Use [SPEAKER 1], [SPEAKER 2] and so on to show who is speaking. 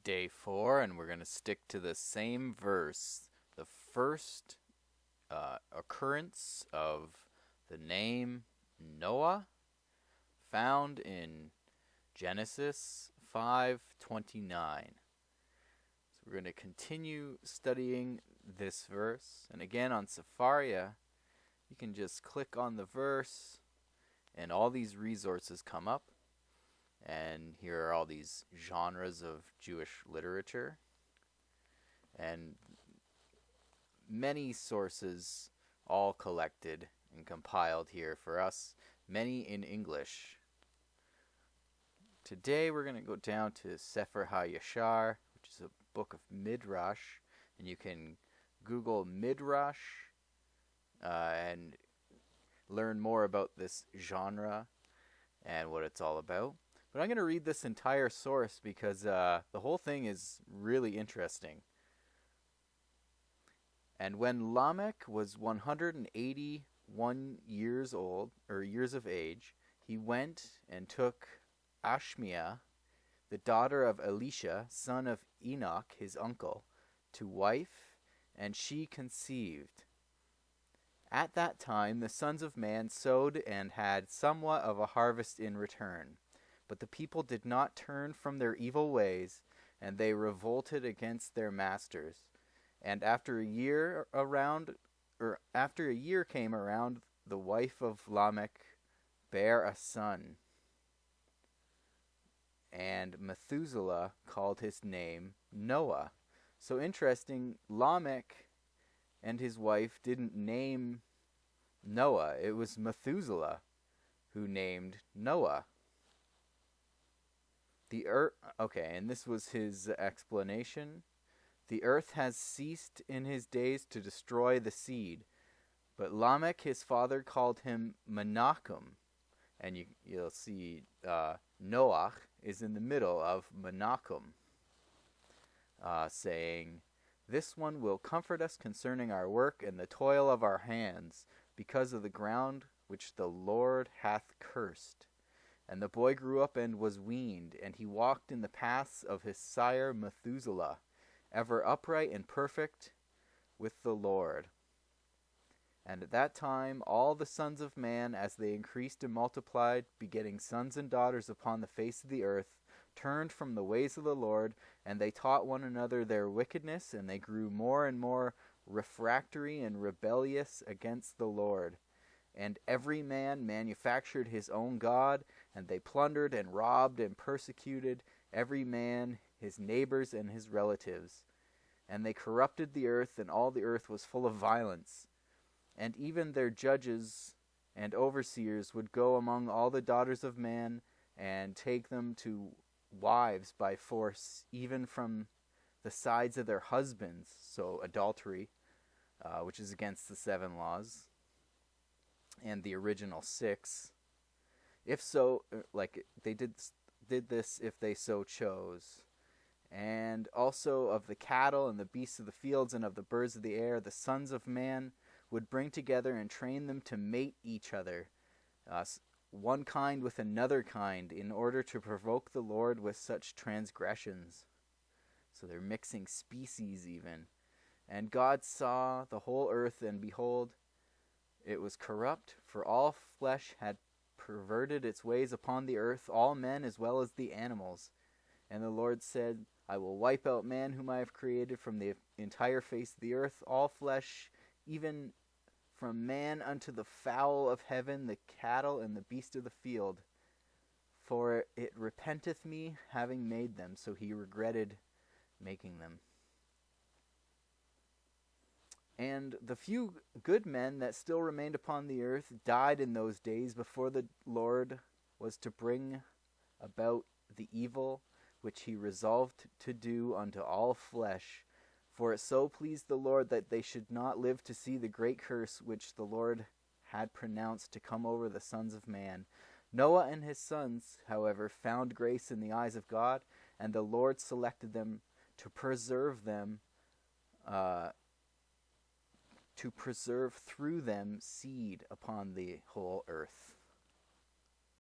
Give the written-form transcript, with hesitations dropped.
[SPEAKER 1] day 4, and we're going to stick to the same verse. The first occurrence of the name Noah found in Genesis 5:29. So we're going to continue studying this verse. And again, on Sepharia, you can just click on the verse, and all these resources come up. And here are all these genres of Jewish literature. And many sources all collected and compiled here for us, many in English. Today we're going to go down to Sefer HaYashar, which is a book of Midrash. And you can Google Midrash and learn more about this genre and what it's all about. But I'm going to read this entire source because the whole thing is really interesting. And when Lamech was 181 years old, or years of age, he went and took Ashmiah, the daughter of Elisha, son of Enoch, his uncle, to wife, and she conceived. At that time the sons of man sowed and had somewhat of a harvest in return. But the people did not turn from their evil ways, and they revolted against their masters. And after a year came around, the wife of Lamech bare a son. And Methuselah called his name Noah. So interesting, Lamech and his wife didn't name Noah. It was Methuselah who named Noah. And this was his explanation. The earth has ceased in his days to destroy the seed, but Lamech his father called him Menachem, and you'll see Noach is in the middle of Menachem, saying, "This one will comfort us concerning our work and the toil of our hands, because of the ground which the Lord hath cursed." And the boy grew up and was weaned, and he walked in the paths of his sire Methuselah, ever upright and perfect with the Lord. And at that time all the sons of man, as they increased and multiplied, begetting sons and daughters upon the face of the earth, turned from the ways of the Lord, and they taught one another their wickedness, and they grew more and more refractory and rebellious against the Lord. And every man manufactured his own god, and they plundered and robbed and persecuted every man his neighbors and his relatives. And they corrupted the earth, and all the earth was full of violence. And even their judges and overseers would go among all the daughters of man, and take them to wives by force, even from the sides of their husbands, so adultery, which is against the 7 laws. And the original 6, if so, they did this if they so chose. And also of the cattle and the beasts of the fields and of the birds of the air, the sons of man would bring together and train them to mate each other, one kind with another kind, in order to provoke the Lord with such transgressions. So they're mixing species even. And God saw the whole earth, and behold, it was corrupt, for all flesh had perverted its ways upon the earth, all men as well as the animals. And the Lord said, I will wipe out man whom I have created from the entire face of the earth, all flesh, even from man unto the fowl of heaven, the cattle, and the beast of the field. For it repenteth me, having made them. So he regretted making them. And the few good men that still remained upon the earth died in those days before the Lord was to bring about the evil which he resolved to do unto all flesh. For it so pleased the Lord that they should not live to see the great curse which the Lord had pronounced to come over the sons of man. Noah and his sons, however, found grace in the eyes of God, and the Lord selected them to preserve through them seed upon the whole earth.